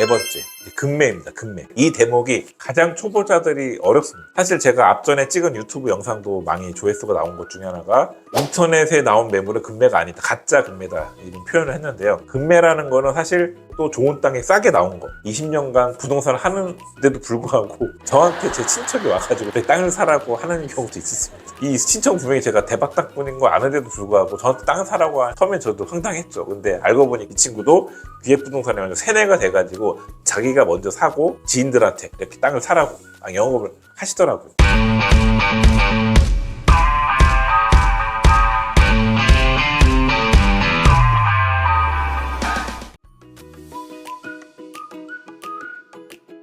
네 번째, 금매입니다. 금매. 이 대목이 가장 초보자들이 어렵습니다. 사실 제가 앞전에 찍은 유튜브 영상도 많이 조회수가 나온 것 중에 하나가 인터넷에 나온 매물은 금매가 아니다, 가짜 금매다, 이런 표현을 했는데요. 금매라는 거는 사실 또 좋은 땅에 싸게 나온 거, 20년간 부동산을 하는데도 불구하고 저한테 제 친척이 와가지고 내 땅을 사라고 하는 경우도 있었습니다. 이 친척 분명히 제가 대박땅뿐인 거 아는데도 불구하고 저한테 땅을 사라고 처음에 저도 황당했죠. 근데 알고 보니 이 친구도 기획부동산에 완전 세뇌가 돼가지고 자기가 먼저 사고 지인들한테 이렇게 땅을 사라고 영업을 하시더라고요.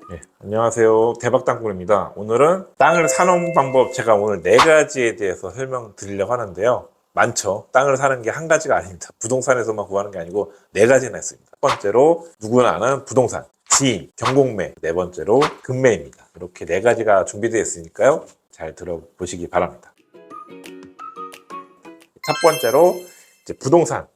네, 안녕하세요. 대박땅굴입니다. 오늘은 땅을 사는 방법, 제가 오늘 4가지에 대해서 설명드리려고 하는데요. 많죠. 땅을 사는 게 한 가지가 아닙니다. 부동산에서만 구하는 게 아니고 4가지나 있습니다. 첫 번째로 누구나 아는 부동산, 지인, 경공매. 네 번째로 금매입니다. 이렇게 4가지가 준비되어 있으니까요. 잘 들어보시기 바랍니다. 첫 번째로 이제 부동산,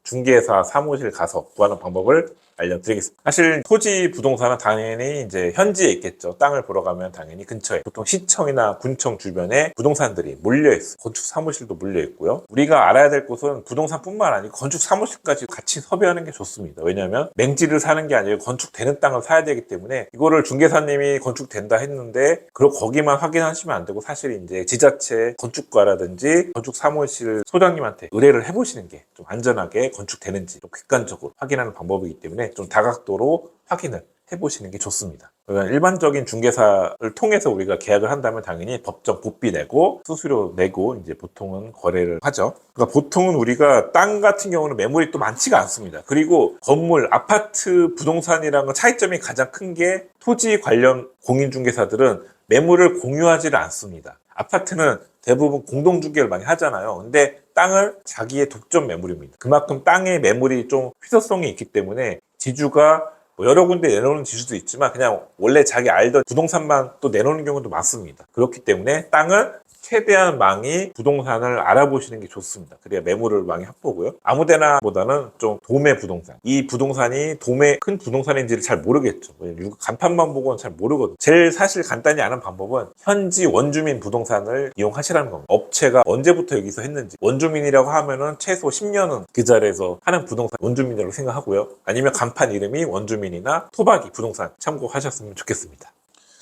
중개사 사무실 가서 구하는 방법을 알려드리겠습니다. 사실 토지 부동산은 당연히 이제 현지에 있겠죠. 땅을 보러 가면 당연히 근처에 보통 시청이나 군청 주변에 부동산들이 몰려있어요. 건축 사무실도 몰려있고요. 우리가 알아야 될 곳은 부동산뿐만 아니고 건축 사무실까지 같이 섭외하는 게 좋습니다. 왜냐하면 맹지를 사는 게 아니고 건축되는 땅을 사야 되기 때문에 이거를 중개사님이 건축된다 했는데 거기만 확인하시면 안 되고 사실 이제 지자체 건축가라든지 건축 사무실 소장님한테 의뢰를 해보시는 게 좀 안전하게 건축되는지 좀 객관적으로 확인하는 방법이기 때문에 좀 다각도로 확인을 해보시는 게 좋습니다. 일반적인 중개사를 통해서 우리가 계약을 한다면 당연히 법정 보비 내고 수수료 내고 이제 보통은 거래를 하죠. 그러니까 보통은 우리가 땅 같은 경우는 매물이 또 많지가 않습니다. 그리고 건물, 아파트 부동산이랑은 차이점이 가장 큰 게 토지 관련 공인중개사들은 매물을 공유하지를 않습니다. 아파트는 대부분 공동중개를 많이 하잖아요. 근데 땅을 자기의 독점 매물입니다. 그만큼 땅의 매물이 좀 희소성이 있기 때문에 지주가 여러 군데 내놓는 지주도 있지만 그냥 원래 자기 알던 부동산만 또 내놓는 경우도 많습니다. 그렇기 때문에 땅을 최대한 많이 부동산을 알아보시는 게 좋습니다. 그래야 매물을 많이 확보고요. 아무데나 보다는 좀 도매 부동산, 이 부동산이 도매 큰 부동산인지를 잘 모르겠죠. 간판만 보고는 잘 모르거든요. 제일 사실 간단히 아는 방법은 현지 원주민 부동산을 이용하시라는 겁니다. 업체가 언제부터 여기서 했는지, 원주민이라고 하면은 최소 10년은 그 자리에서 하는 부동산 원주민이라고 생각하고요. 아니면 간판 이름이 원주민이나 토박이 부동산 참고하셨으면 좋겠습니다.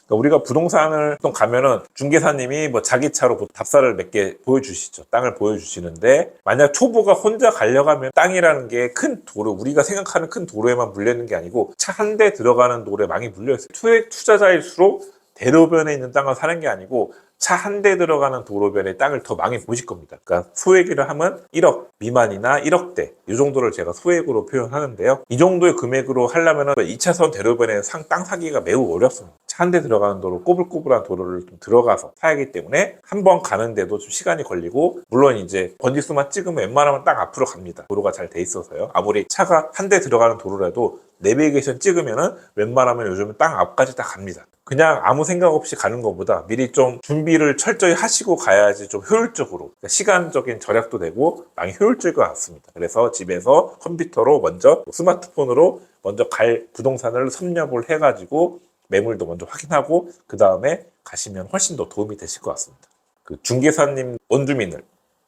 우리가 부동산을 또 가면은 중개사님이 뭐 자기 차로 답사를 몇 개 보여주시죠. 땅을 보여주시는데 만약 초보가 혼자 가려고 하면 땅이라는 게 큰 도로, 우리가 생각하는 큰 도로에만 물려있는 게 아니고 차 한 대 들어가는 도로에 많이 물려있어요. 투액 투자자일수록 대로변에 있는 땅을 사는 게 아니고 차 한 대 들어가는 도로변에 땅을 더 많이 보실 겁니다. 그러니까 소액이라 하면 1억 미만이나 1억대 이 정도를 제가 소액으로 표현하는데요. 이 정도의 금액으로 하려면 2차선 대로변에 땅 사기가 매우 어렵습니다. 차 한 대 들어가는 도로, 꼬불꼬불한 도로를 좀 들어가서 사야 하기 때문에 한 번 가는데도 좀 시간이 걸리고, 물론 이제 번지수만 찍으면 웬만하면 땅 앞으로 갑니다. 도로가 잘 돼 있어서요. 아무리 차가 한 대 들어가는 도로라도 내비게이션 찍으면은 웬만하면 요즘은 땅 앞까지 다 갑니다. 그냥 아무 생각 없이 가는 것보다 미리 좀 준비를 철저히 하시고 가야지 좀 효율적으로, 그러니까 시간적인 절약도 되고 많이 효율적일 것 같습니다. 그래서 집에서 컴퓨터로 먼저, 스마트폰으로 먼저 갈 부동산을 섭렵을 해가지고 매물도 먼저 확인하고 그 다음에 가시면 훨씬 더 도움이 되실 것 같습니다. 그 중개사님 원주민을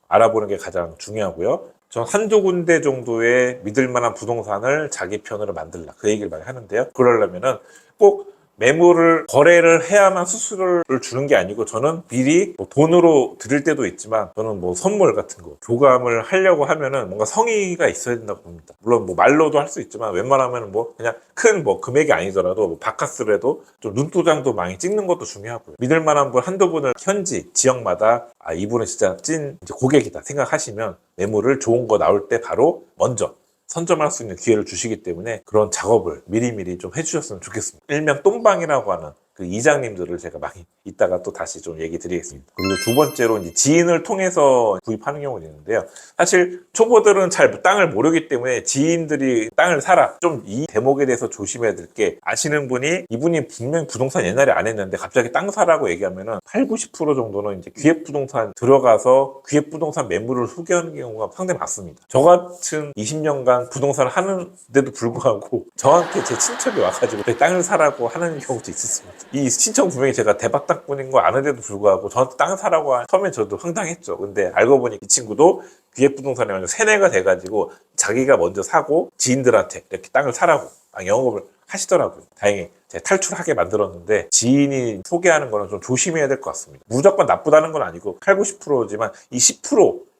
알아보는 게 가장 중요하고요. 전 한두 군데 정도의 믿을 만한 부동산을 자기 편으로 만들라, 그 얘기를 많이 하는데요. 그러려면은 꼭 매물을 거래를 해야만 수수료를 주는 게 아니고, 저는 미리 뭐 돈으로 드릴 때도 있지만 저는 뭐 선물 같은 거 교감을 하려고 하면은 뭔가 성의가 있어야 된다고 봅니다. 물론 뭐 말로도 할 수 있지만 웬만하면 뭐 그냥 큰 뭐 금액이 아니더라도 뭐 바카스라도 좀 눈도장도 많이 찍는 것도 중요하고요. 믿을 만한 분 한두 분을 현지 지역마다 이분은 진짜 찐 이제 고객이다 생각하시면 매물을 좋은 거 나올 때 바로 먼저 선점할 수 있는 기회를 주시기 때문에 그런 작업을 미리미리 좀 해주셨으면 좋겠습니다. 일명 똥방이라고 하는 그 이장님들을 제가 많이 이따가 또 다시 좀 얘기 드리겠습니다. 그리고 두 번째로 이제 지인을 통해서 구입하는 경우도 있는데요. 사실 초보들은 잘 땅을 모르기 때문에 지인들이 땅을 사라. 좀 이 대목에 대해서 조심해야 될 게 아시는 분이 이분이 분명 부동산 옛날에 안 했는데 갑자기 땅 사라고 얘기하면은 8, 90% 정도는 이제 기획부동산 들어가서 기획부동산 매물을 소개하는 경우가 상당히 많습니다. 저 같은 20년간 부동산을 하는데도 불구하고 저한테 제 친척이 와가지고 땅을 사라고 하는 경우도 있었습니다. 이 친척 분명히 제가 대박 땅꾼인 거 아는데도 불구하고 저한테 땅을 사라고 처음에 저도 황당했죠. 근데 알고 보니 이 친구도 기획부동산에 완전 세뇌가 돼가지고 자기가 먼저 사고 지인들한테 이렇게 땅을 사라고 영업을 하시더라고요. 다행히 제가 탈출하게 만들었는데 지인이 소개하는 거는 좀 조심해야 될 것 같습니다. 무조건 나쁘다는 건 아니고 8, 90%지만 이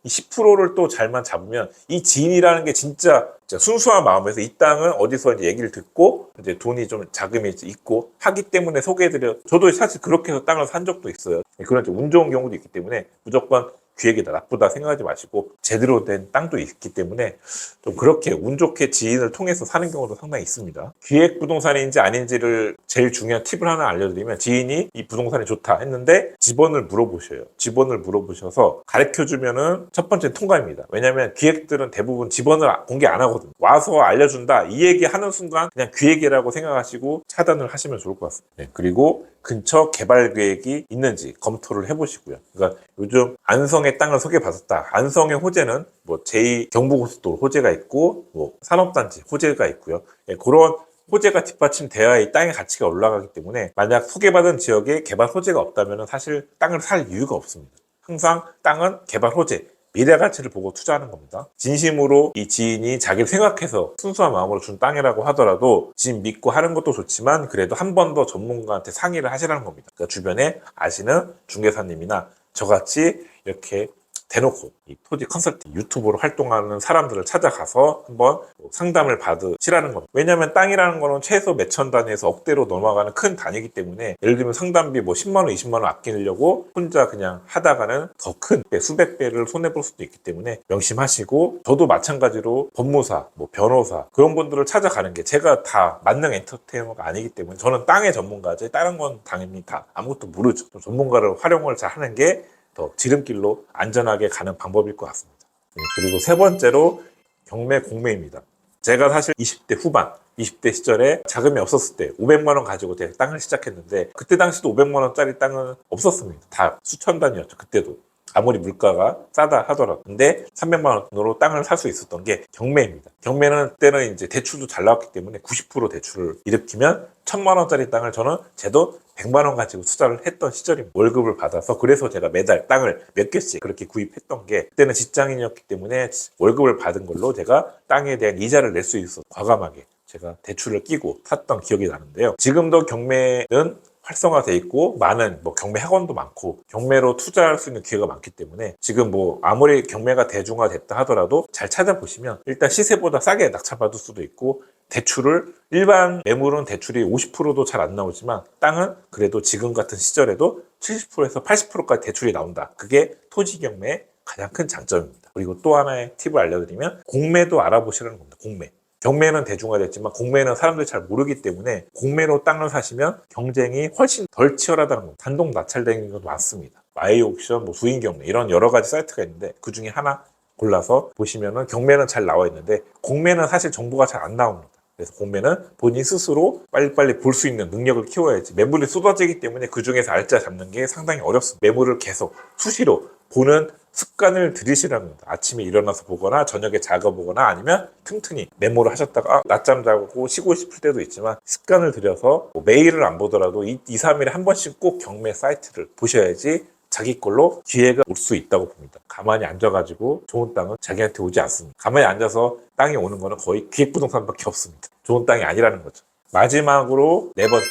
10%를 또 잘만 잡으면 이 지인이라는 게 진짜 순수한 마음에서 이 땅은 어디서 이제 얘기를 듣고 이제 돈이 좀 자금이 있고 하기 때문에 소개해드려. 저도 사실 그렇게 해서 땅을 산 적도 있어요. 그런 운 좋은 경우도 있기 때문에 무조건 기획이다 나쁘다 생각하지 마시고 제대로 된 땅도 있기 때문에 좀 그렇게 운 좋게 지인을 통해서 사는 경우도 상당히 있습니다. 기획 부동산인지 아닌지를 제일 중요한 팁을 하나 알려드리면 지인이 이 부동산이 좋다 했는데 집원을 물어보셔요. 집원을 물어보셔서 가르쳐주면은 첫 번째 통과입니다. 왜냐하면 기획들은 대부분 집원을 공개 안 하거든요. 와서 알려준다 이 얘기 하는 순간 그냥 기획이라고 생각하시고 차단을 하시면 좋을 것 같습니다. 네, 그리고 근처 개발 계획이 있는지 검토를 해보시고요. 그러니까 요즘 안성의 땅을 소개받았다. 안성의 호재는 뭐 제2 경부고속도로 호재가 있고 뭐 산업단지 호재가 있고요. 예, 그런 호재가 뒷받침돼야 이 땅의 가치가 올라가기 때문에 만약 소개받은 지역에 개발 호재가 없다면 사실 땅을 살 이유가 없습니다. 항상 땅은 개발 호재, 미래 가치를 보고 투자하는 겁니다. 진심으로 이 지인이 자기를 생각해서 순수한 마음으로 준 땅이라고 하더라도 지인 믿고 하는 것도 좋지만 그래도 한 번 더 전문가한테 상의를 하시라는 겁니다. 그러니까 주변에 아시는 중개사님이나 저같이 이렇게 대놓고 이 토지 컨설팅 유튜브로 활동하는 사람들을 찾아가서 한번 상담을 받으시라는 겁니다. 왜냐하면 땅이라는 거는 최소 몇천 단위에서 억대로 넘어가는 큰 단위이기 때문에 예를 들면 상담비 뭐 10만 원, 20만 원 아끼려고 혼자 그냥 하다가는 더 큰 수백 배를 손해볼 수도 있기 때문에 명심하시고 저도 마찬가지로 법무사, 뭐 변호사 그런 분들을 찾아가는 게 제가 다 만능 엔터테이너가 아니기 때문에 저는 땅의 전문가지 다른 건 당연히 다 아무것도 모르죠. 전문가를 활용을 잘 하는 게 더 지름길로 안전하게 가는 방법일 것 같습니다. 그리고 세 번째로 경매 공매입니다. 제가 사실 20대 후반, 20대 시절에 자금이 없었을 때 500만 원 가지고 제가 땅을 시작했는데 그때 당시도 500만 원짜리 땅은 없었습니다. 다 수천 단위였죠. 그때도. 아무리 물가가 싸다 하더라도. 근데 300만 원으로 땅을 살 수 있었던 게 경매입니다. 경매는 그때는 이제 대출도 잘 나왔기 때문에 90% 대출을 일으키면 1000만 원짜리 땅을 저는 제도 100만 원 가지고 투자를 했던 시절입니다. 월급을 받아서 그래서 제가 매달 땅을 몇 개씩 그렇게 구입했던 게 그때는 직장인이었기 때문에 월급을 받은 걸로 제가 땅에 대한 이자를 낼 수 있어서 과감하게 제가 대출을 끼고 샀던 기억이 나는데요. 지금도 경매는 활성화돼 있고 많은 뭐 경매 학원도 많고 경매로 투자할 수 있는 기회가 많기 때문에 지금 뭐 아무리 경매가 대중화됐다 하더라도 잘 찾아보시면 일단 시세보다 싸게 낙찰받을 수도 있고 대출을 일반 매물은 대출이 50%도 잘 안 나오지만 땅은 그래도 지금 같은 시절에도 70%에서 80%까지 대출이 나온다. 그게 토지 경매의 가장 큰 장점입니다. 그리고 또 하나의 팁을 알려드리면 공매도 알아보시라는 겁니다. 공매. 경매는 대중화됐지만 공매는 사람들이 잘 모르기 때문에 공매로 땅을 사시면 경쟁이 훨씬 덜 치열하다는 겁니다. 단독 낙찰되는 것도 많습니다. 마이옥션, 뭐 부인경매 이런 여러 가지 사이트가 있는데 그 중에 하나 골라서 보시면은 경매는 잘 나와 있는데 공매는 사실 정보가 잘 안 나옵니다. 그래서 공매는 본인 스스로 빨리빨리 볼 수 있는 능력을 키워야지 매물이 쏟아지기 때문에 그 중에서 알짜 잡는 게 상당히 어렵습니다. 매물을 계속 수시로 보는 습관을 들이시라는 겁니다. 아침에 일어나서 보거나 저녁에 자고 보거나 아니면 틈틈이 메모를 하셨다가 낮잠 자고 쉬고 싶을 때도 있지만 습관을 들여서 뭐 매일을 안 보더라도 2, 3일에 한 번씩 꼭 경매 사이트를 보셔야지 자기 걸로 기회가 올 수 있다고 봅니다. 가만히 앉아가지고 좋은 땅은 자기한테 오지 않습니다. 가만히 앉아서 땅이 오는 거는 거의 기획부동산밖에 없습니다. 좋은 땅이 아니라는 거죠. 마지막으로 네 번째,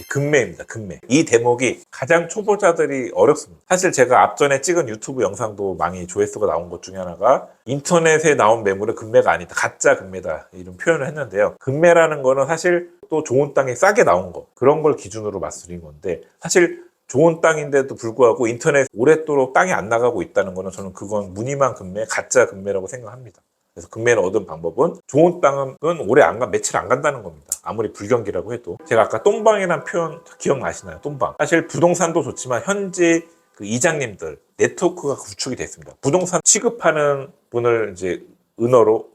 금매입니다. 금매. 이 대목이 가장 초보자들이 어렵습니다. 사실 제가 앞전에 찍은 유튜브 영상도 많이 조회수가 나온 것 중에 하나가 인터넷에 나온 매물은 금매가 아니다. 가짜 금매다. 이런 표현을 했는데요. 금매라는 거는 사실 또 좋은 땅이 싸게 나온 거. 그런 걸 기준으로 말씀드린 건데 사실 좋은 땅인데도 불구하고 인터넷 오랫도록 땅이 안 나가고 있다는 거는 저는 그건 무늬만 금매, 가짜 금매라고 생각합니다. 그래서 금매를 얻은 방법은 좋은 땅은 오래 안 가, 며칠 안 간다는 겁니다. 아무리 불경기라고 해도. 제가 아까 똥방이라는 표현 기억나시나요? 똥방. 사실 부동산도 좋지만 현재 그 이장님들 네트워크가 구축이 됐습니다. 부동산 취급하는 분을 이제 은어로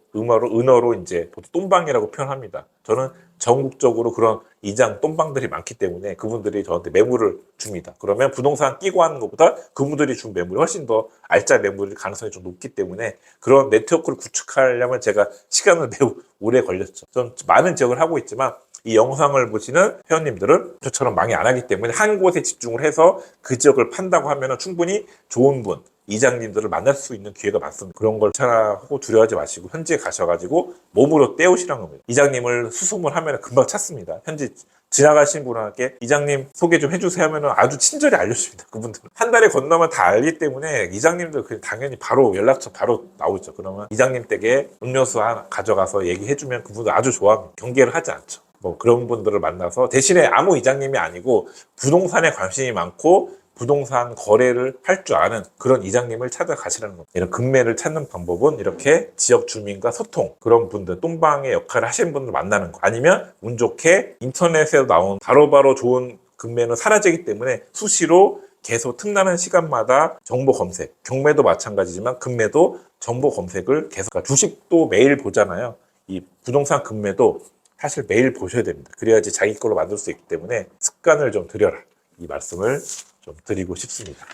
이제 보통 똥방이라고 표현합니다. 저는 전국적으로 그런 이장 똥방들이 많기 때문에 그분들이 저한테 매물을 줍니다. 그러면 부동산 끼고 하는 것보다 그분들이 준 매물이 훨씬 더 알짜 매물일 가능성이 좀 높기 때문에 그런 네트워크를 구축하려면 제가 시간을 매우 오래 걸렸죠. 좀 많은 지역을 하고 있지만 이 영상을 보시는 회원님들은 저처럼 망이 안 하기 때문에 한 곳에 집중을 해서 그 지역을 판다고 하면 충분히 좋은 분, 이장님들을 만날 수 있는 기회가 많습니다. 그런 걸 귀찮아하고 두려워하지 마시고 현지에 가셔가지고 몸으로 때우시라는 겁니다. 이장님을 수소문 하면 금방 찾습니다. 현지 지나가신 분한테 이장님 소개 좀 해주세요 하면 아주 친절히 알려줍니다. 그분들은 한 달에 건너면 다 알기 때문에 이장님들 당연히 바로 연락처 바로 나오죠. 그러면 이장님 댁에 음료수 하나 가져가서 얘기해주면 그분들 아주 좋아합니다. 경계를 하지 않죠. 뭐 그런 분들을 만나서 대신에 아무 이장님이 아니고 부동산에 관심이 많고 부동산 거래를 할 줄 아는 그런 이장님을 찾아가시라는 겁니다. 이런 금매를 찾는 방법은 이렇게 지역 주민과 소통, 그런 분들, 똥방의 역할을 하시는 분들 만나는 거. 아니면 운 좋게 인터넷에 나온 바로바로 좋은 금매는 사라지기 때문에 수시로 계속 틈나는 시간마다 정보 검색, 경매도 마찬가지지만 금매도 정보 검색을 계속, 그러니까 주식도 매일 보잖아요. 이 부동산 금매도 사실 매일 보셔야 됩니다. 그래야지 자기 걸로 만들 수 있기 때문에 습관을 좀 들여라. 이 말씀을 좀 드리고 싶습니다.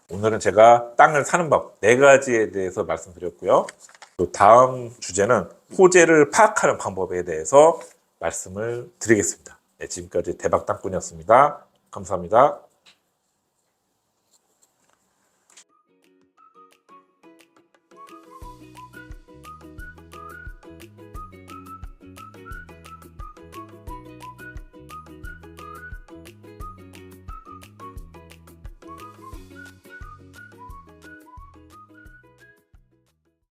오늘은 제가 땅을 사는 법 4가지에 대해서 말씀드렸고요. 또 다음 주제는 호재를 파악하는 방법에 대해서 말씀을 드리겠습니다. 네, 지금까지 대박 땅꾼이었습니다. 감사합니다.